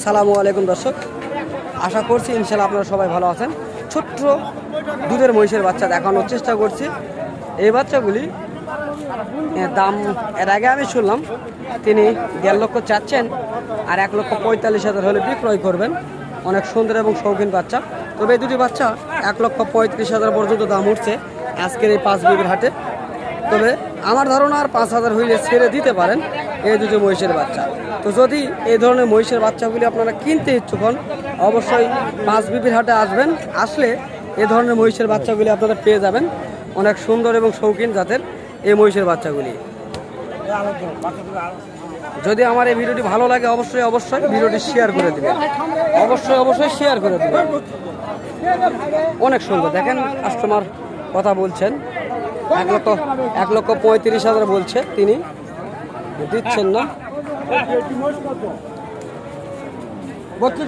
সালামু আলাইকুম দর্শক, আশা করছি ইনশাল্লাহ আপনারা সবাই ভালো আছেন। ছোট্ট দুধের মহিষের বাচ্চা দেখানোর চেষ্টা করছি। এই বাচ্চাগুলি দাম এর আগে আমি শুনলাম তিনি 1.5 লক্ষ চাচ্ছেন, আর 1,45,000 হলে বিক্রয় করবেন। অনেক সুন্দর এবং শৌখিন বাচ্চা। তবে এই দুটি বাচ্চা 1,35,000 পর্যন্ত দাম উঠছে আজকের এই 5 বিঘের হাটে। তবে আমার ধারণা আর 5,000 হইলে ছেড়ে দিতে পারেন এই দুটো মহিষের বাচ্চা। তো যদি এই ধরনের মহিষের বাচ্চাগুলি আপনারা কিনতে ইচ্ছুক হন, অবশ্যই 5 বিঘের হাটে আসবেন। আসলে এই ধরনের মহিষের বাচ্চাগুলি আপনারা পেয়ে যাবেন। অনেক সুন্দর এবং শৌখিন জাতের এই মহিষের বাচ্চাগুলি। যদি আমার এই ভিডিওটি ভালো লাগে অবশ্যই ভিডিওটি শেয়ার করে দেবেন। অবশ্যই শেয়ার করে দেবেন। অনেক সুন্দর, দেখেন কাস্টমার কথা বলছেন 1,35,000 বলছে, তিনি দিচ্ছেন না। 32